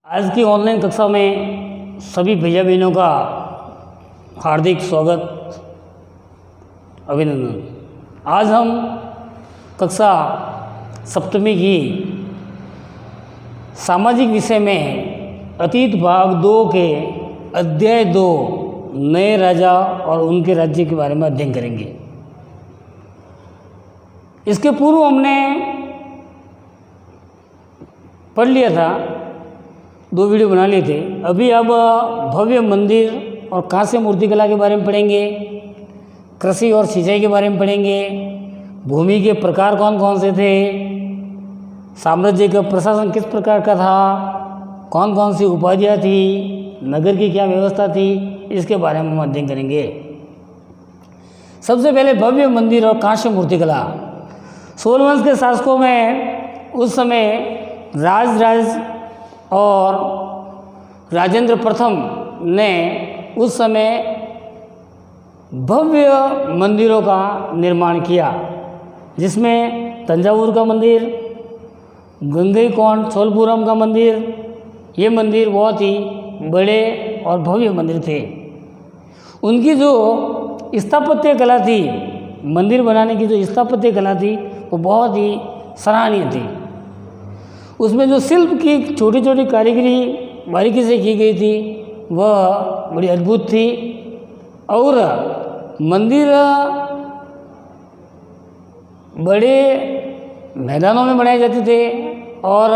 आज की ऑनलाइन कक्षा में सभी भैया बहनों का हार्दिक स्वागत, अभिनंदन। आज हम कक्षा सप्तमी की सामाजिक विषय में अतीत भाग 2 के अध्याय 2 नए राजा और उनके राज्य के बारे में अध्ययन करेंगे। इसके पूर्व हमने पढ़ लिया था, 2 वीडियो बना लिए थे। अभी अब भव्य मंदिर और कांस्य मूर्तिकला के बारे में पढ़ेंगे, कृषि और सिंचाई के बारे में पढ़ेंगे, भूमि के प्रकार कौन कौन से थे, साम्राज्य का प्रशासन किस प्रकार का था, कौन कौन सी उपाधियाँ थी, नगर की क्या व्यवस्था थी, इसके बारे में हम अध्ययन करेंगे। सबसे पहले भव्य मंदिर और कांस्य मूर्तिकला। सोलवंश के शासकों में उस समय राजराज और राजेंद्र प्रथम ने उस समय भव्य मंदिरों का निर्माण किया, जिसमें तंजावुर का मंदिर, गंगईकोंड चोलपुरम का मंदिर, ये मंदिर बहुत ही बड़े और भव्य मंदिर थे। उनकी जो स्थापत्य कला थी, मंदिर बनाने की जो स्थापत्य कला थी, वो बहुत ही सराहनीय थी। उसमें जो शिल्प की छोटी छोटी कारीगरी बारीकी से की गई थी, वह बड़ी अद्भुत थी। और मंदिर बड़े मैदानों में बनाए जाते थे और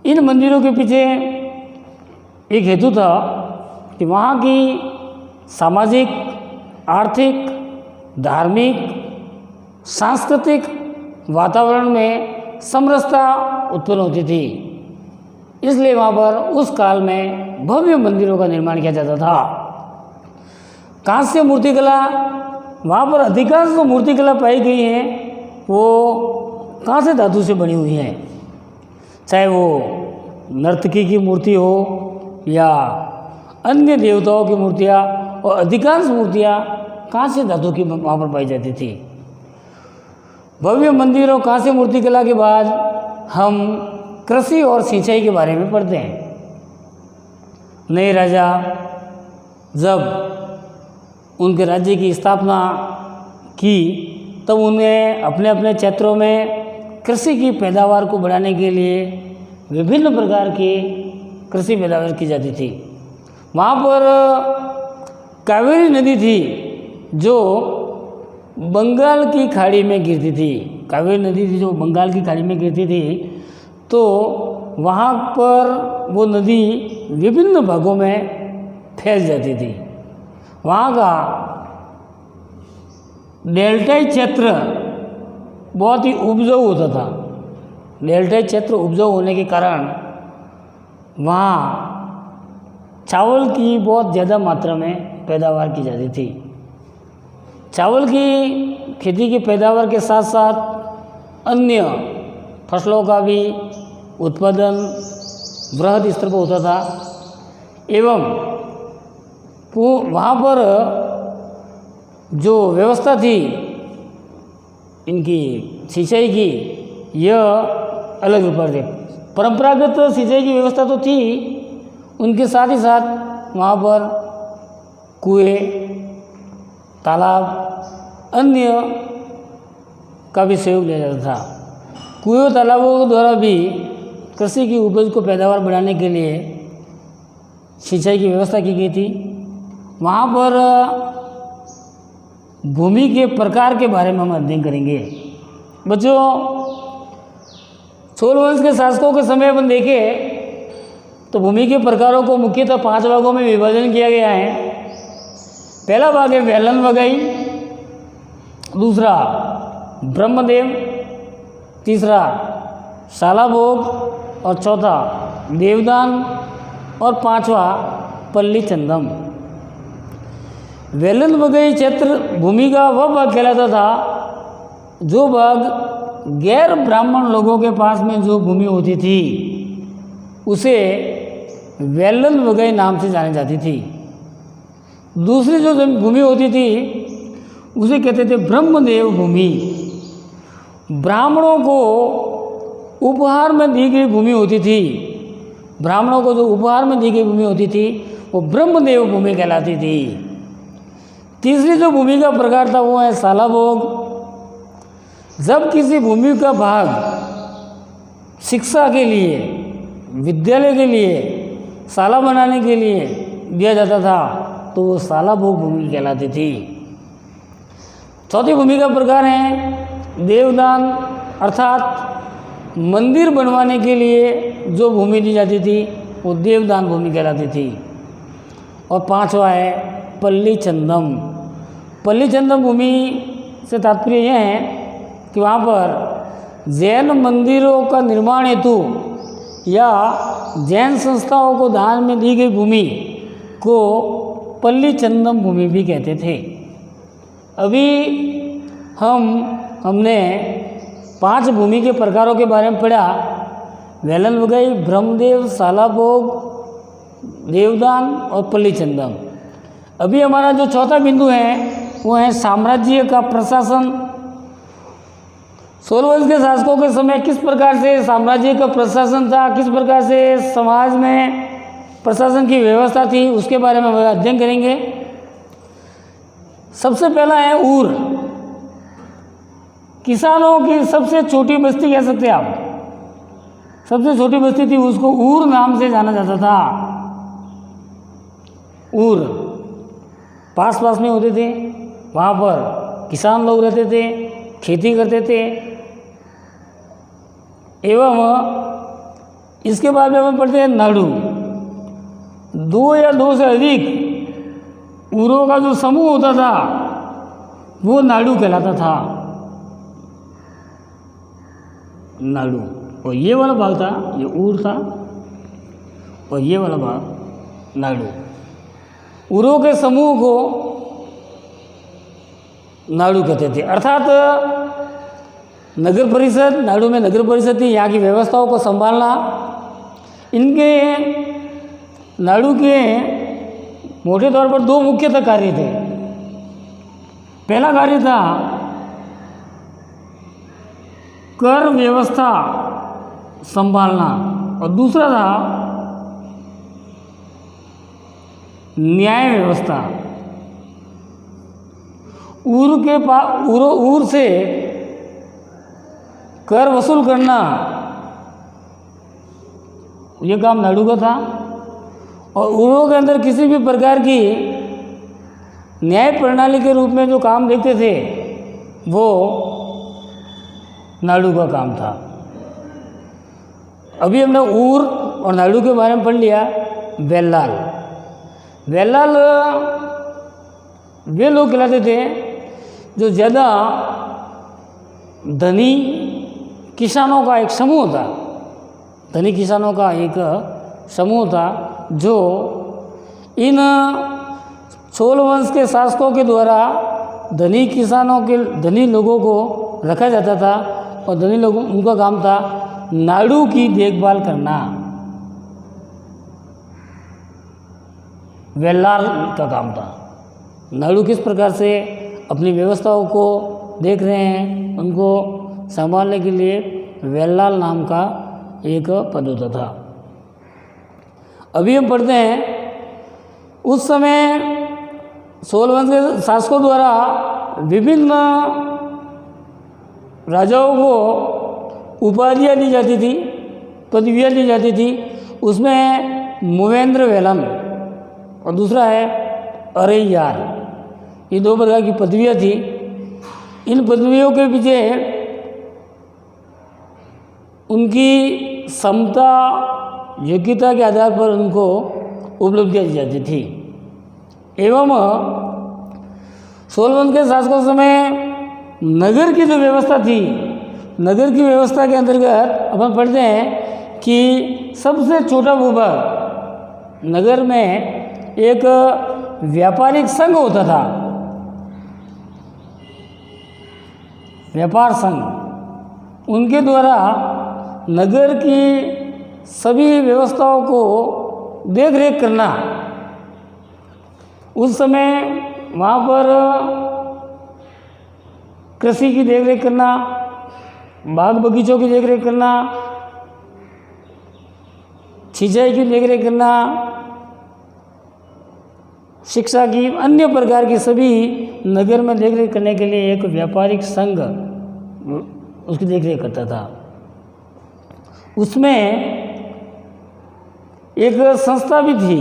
इन मंदिरों के पीछे एक हेतु था कि वहाँ की सामाजिक, आर्थिक, धार्मिक, सांस्कृतिक वातावरण में समरसता उत्पन्न होती थी। इसलिए वहाँ पर उस काल में भव्य मंदिरों का निर्माण किया जाता था। कांस्य मूर्तिकला, वहाँ पर अधिकांश जो मूर्तिकला पाई गई है वो कांस्य धातु से बनी हुई है, चाहे वो नर्तकी की मूर्ति हो या अन्य देवताओं की मूर्तियाँ, और अधिकांश मूर्तियाँ कांस्य धातु की वहाँ पर पाई जाती थी। भव्य मंदिर और कांस्य मूर्तिकला के बाद हम कृषि और सिंचाई के बारे में पढ़ते हैं। नए राजा जब उनके राज्य की स्थापना की, तब उन्हें अपने अपने क्षेत्रों में कृषि की पैदावार को बढ़ाने के लिए विभिन्न प्रकार की कृषि पैदावार की जाती थी। वहाँ पर कावेरी नदी थी जो बंगाल की खाड़ी में गिरती थी। कावेरी नदी थी जो बंगाल की खाड़ी में गिरती थी, तो वहाँ पर वो नदी विभिन्न भागों में फैल जाती थी। वहाँ का डेल्टाई क्षेत्र बहुत ही उपजाऊ होता था। डेल्टाई क्षेत्र उपजाऊ होने के कारण वहाँ चावल की बहुत ज़्यादा मात्रा में पैदावार की जाती थी। चावल की खेती की पैदावार के साथ साथ अन्य फसलों का भी उत्पादन वृहद स्तर पर होता था। एवं वहाँ पर जो व्यवस्था थी इनकी सिंचाई की, यह अलग प्रकार से परंपरागत सिंचाई की व्यवस्था तो थी, उनके साथ ही साथ वहाँ पर कुएं, तालाब, अन्य का भी सहयोग लिया जाता था। कुएं तालाबों द्वारा भी कृषि की उपज को पैदावार बढ़ाने के लिए सिंचाई की व्यवस्था की गई थी। वहाँ पर भूमि के प्रकार के बारे में हम अध्ययन करेंगे। बच्चों, चोल वंश के शासकों के समय अपन देखें तो भूमि के प्रकारों को मुख्यतः 5 भागों में विभाजन किया गया है। पहला भाग है वेलन वगई, दूसरा ब्रह्मदेव, तीसरा शालाभोग और चौथा देवदान और 5वां पल्ली चंदम। वेलन वगई क्षेत्र भूमि का वह भाग कहलाता था जो भाग गैर ब्राह्मण लोगों के पास में जो भूमि होती थी उसे वेलन वगई नाम से जानी जाती थी। दूसरी जो भूमि होती थी उसे कहते थे ब्रह्मदेव भूमि। ब्राह्मणों को उपहार में दी गई भूमि होती थी ब्राह्मणों को जो उपहार में दी गई भूमि होती थी वो ब्रह्मदेव भूमि कहलाती थी। तीसरी जो भूमि का प्रकार था वो है शालाभोग। जब किसी भूमि का भाग शिक्षा के लिए, विद्यालय के लिए, शाला बनाने के लिए दिया जाता था तो वो शालाभोग भूमि कहलाती थी। चौथी भूमि का प्रकार है देवदान, अर्थात मंदिर बनवाने के लिए जो भूमि दी जाती थी वो देवदान भूमि कहलाती थी। और पांचवा है पल्ली चंदम। पल्ली चंदम भूमि से तात्पर्य यह है कि वहाँ पर जैन मंदिरों का निर्माण हेतु या जैन संस्थाओं को दान में दी गई भूमि को पल्ली चंदम भूमि भी कहते थे। अभी हमने 5 भूमि के प्रकारों के बारे में पढ़ा, वेलन वगई, ब्रह्मदेव, शालाभोग, देवदान और पल्ली चंदम। अभी हमारा जो चौथा बिंदु है वो है साम्राज्य का प्रशासन। सोलवंश के शासकों के समय किस प्रकार से साम्राज्य का प्रशासन था, किस प्रकार से समाज में प्रशासन की व्यवस्था थी, उसके बारे में हम अध्ययन करेंगे। सबसे पहला है ऊर। किसानों की सबसे छोटी बस्ती कह सकते हैं आप, सबसे छोटी बस्ती थी, उसको ऊर नाम से जाना जाता था। ऊर पास पास में होते थे, वहाँ पर किसान लोग रहते थे, खेती करते थे। एवं इसके बाद में हम पढ़ते हैं नाडु। 2 या 2 से अधिक ऊरों का जो समूह होता था वो नाडु कहलाता था। नाडु, और ये वाला भाग था ये ऊर था, और ये वाला भाग नाडु। ऊरों के समूह को नाडु कहते थे। अर्थात नगर परिषद, नाडु में नगर परिषद थी, यहाँ की व्यवस्थाओं को संभालना। इनके नाडु के मोटे तौर पर 2 मुख्यतः कार्य थे। पहला कार्य था कर व्यवस्था संभालना, और दूसरा था न्याय व्यवस्था। ऊर से कर वसूल करना ये काम नाडु का था, और ऊरों के अंदर किसी भी प्रकार की न्याय प्रणाली के रूप में जो काम देखते थे वो नाडु का काम था। अभी हमने ऊर और नाडु के बारे में पढ़ लिया। वेल्लाल, वेल्लाल वे लोग कहलाते थे जो ज़्यादा धनी किसानों का एक समूह था। धनी किसानों का एक समूह था जो इन चोल वंश के शासकों के द्वारा धनी किसानों के, धनी लोगों को रखा जाता था, और धनी लोगों, उनका काम था नाडु की देखभाल करना। वेल्लाल का काम था। नाडु किस प्रकार से अपनी व्यवस्थाओं को देख रहे हैं, उनको संभालने के लिए वेल्लाल नाम का एक पद होता था। अभी हम पढ़ते हैं उस समय चोल वंश के शासकों द्वारा विभिन्न राजाओं को उपाधियाँ दी जाती थी, पदवियाँ दी जाती थी। उसमें मूवेंद्र वेलन और दूसरा है अरैयार, ये 2 प्रकार की पदवियाँ थी। इन पदवियों के पीछे उनकी क्षमता, योग्यता के आधार पर उनको उपलब्धियाँ दी जाती थी। एवं चोल वंश के शासकों समय नगर की जो व्यवस्था थी, नगर की व्यवस्था के अंतर्गत अपन पढ़ते हैं कि सबसे छोटा भूभाग नगर में एक व्यापारिक संघ होता था, व्यापार संघ। उनके द्वारा नगर की सभी व्यवस्थाओं को देख रेख करना। उस समय वहाँ पर कृषि की देख रेख करना, बाग बगीचों की देख रेख करना, सिंचाई की देखरेख करना, शिक्षा की, अन्य प्रकार की सभी नगर में देखरेख करने के लिए एक व्यापारिक संघ उसकी देखरेख करता था। उसमें एक संस्था भी थी,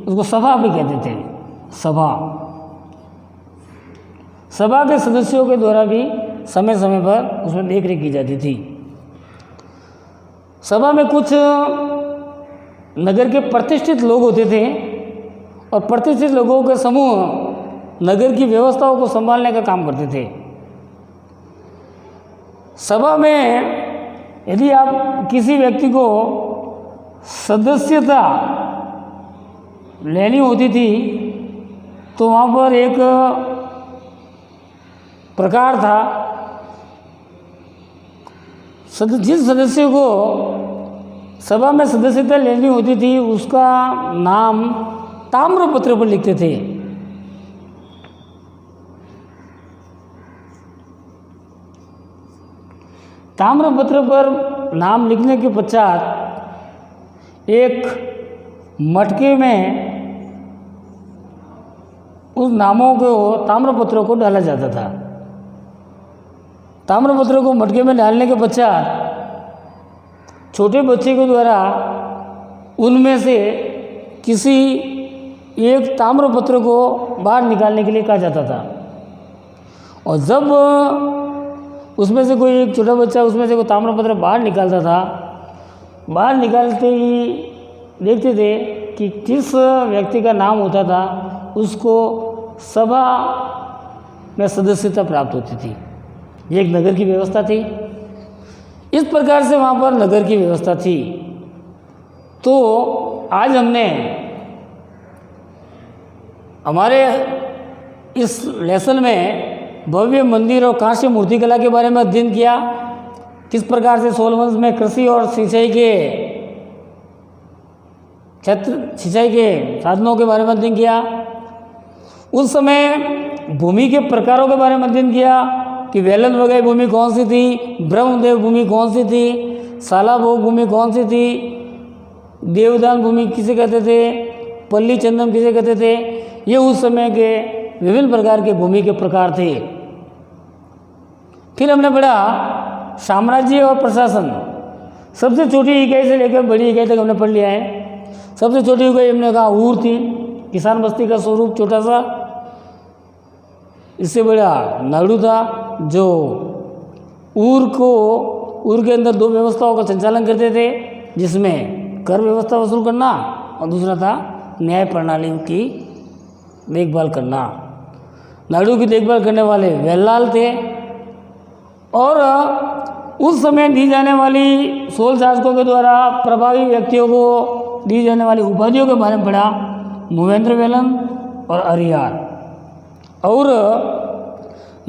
उसको सभा भी कहते थे। सभा के सदस्यों के द्वारा भी समय समय पर उसमें देखरेख की जाती थी। सभा में कुछ नगर के प्रतिष्ठित लोग होते थे और प्रतिष्ठित लोगों के समूह नगर की व्यवस्थाओं को संभालने का काम करते थे। सभा में यदि आप किसी व्यक्ति को सदस्यता लेनी होती थी तो वहाँ पर एक प्रकार था, जिस सदस्य को सभा में सदस्यता लेनी होती थी उसका नाम ताम्रपत्र पर लिखते थे। ताम्रपत्र पर नाम लिखने के पश्चात एक मटके में उस नामों को, ताम्रपत्रों को डाला जाता था। ताम्रपत्रों को मटके में डालने के पश्चात छोटे बच्चे के द्वारा उनमें से किसी एक ताम्रपत्र को बाहर निकालने के लिए कहा जाता था। और जब उसमें से कोई एक छोटा बच्चा उसमें से कोई ताम्रपत्र बाहर निकालता था, बाहर निकालते ही देखते थे कि किस व्यक्ति का नाम होता था उसको सभा में सदस्यता प्राप्त होती थी। ये एक नगर की व्यवस्था थी। इस प्रकार से वहाँ पर नगर की व्यवस्था थी। तो आज हमने हमारे इस लेसन में भव्य मंदिर और कांस्य मूर्तिकला के बारे में अध्ययन किया। किस प्रकार से सोलवंश में कृषि और सिंचाई के साधनों के बारे में अध्ययन किया। उस समय भूमि के प्रकारों के बारे में अध्ययन किया कि वेलन वगैरह भूमि कौन सी थी, ब्रह्मदेव भूमि कौन सी थी, सालाभोग भूमि कौन सी थी, देवदान भूमि किसे कहते थे, पल्ली चंदन किसे कहते थे। ये उस समय के विभिन्न प्रकार के भूमि के प्रकार थे। फिर हमने पढ़ा साम्राज्य और प्रशासन। सबसे छोटी इकाई से लेकर बड़ी इकाई तक हमने पढ़ लिया है। सबसे छोटी इकाई हमने कहा ऊर थी, किसान बस्ती का स्वरूप छोटा सा। इससे बड़ा नाड़ू था जो ऊर के अंदर दो व्यवस्थाओं का संचालन करते थे, जिसमें कर व्यवस्था वसूल करना और दूसरा था न्याय प्रणाली की देखभाल करना। नाड़ू की देखभाल करने वाले वेल्लाल थे। और उस समय दी जाने वाली सोल शासकों के द्वारा प्रभावी व्यक्तियों को दी जाने वाली उपाधियों के बारे में पढ़ा, मुवेंद्र वेलन और अरियार। और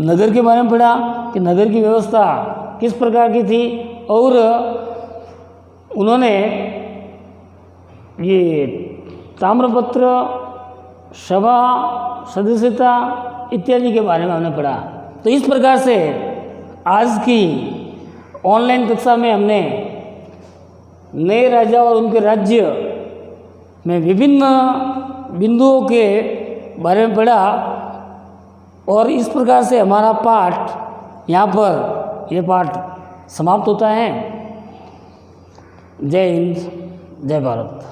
नगर के बारे में पढ़ा कि नगर की व्यवस्था किस प्रकार की थी और उन्होंने ये ताम्रपत्र, सभा, सदस्यता इत्यादि के बारे में हमने पढ़ा। तो इस प्रकार से आज की ऑनलाइन कक्षा में हमने नए राजा और उनके राज्य में विभिन्न बिंदुओं के बारे में पढ़ा। और इस प्रकार से हमारा पाठ यहाँ पर यह पाठ समाप्त होता है। जय हिंद, जय भारत।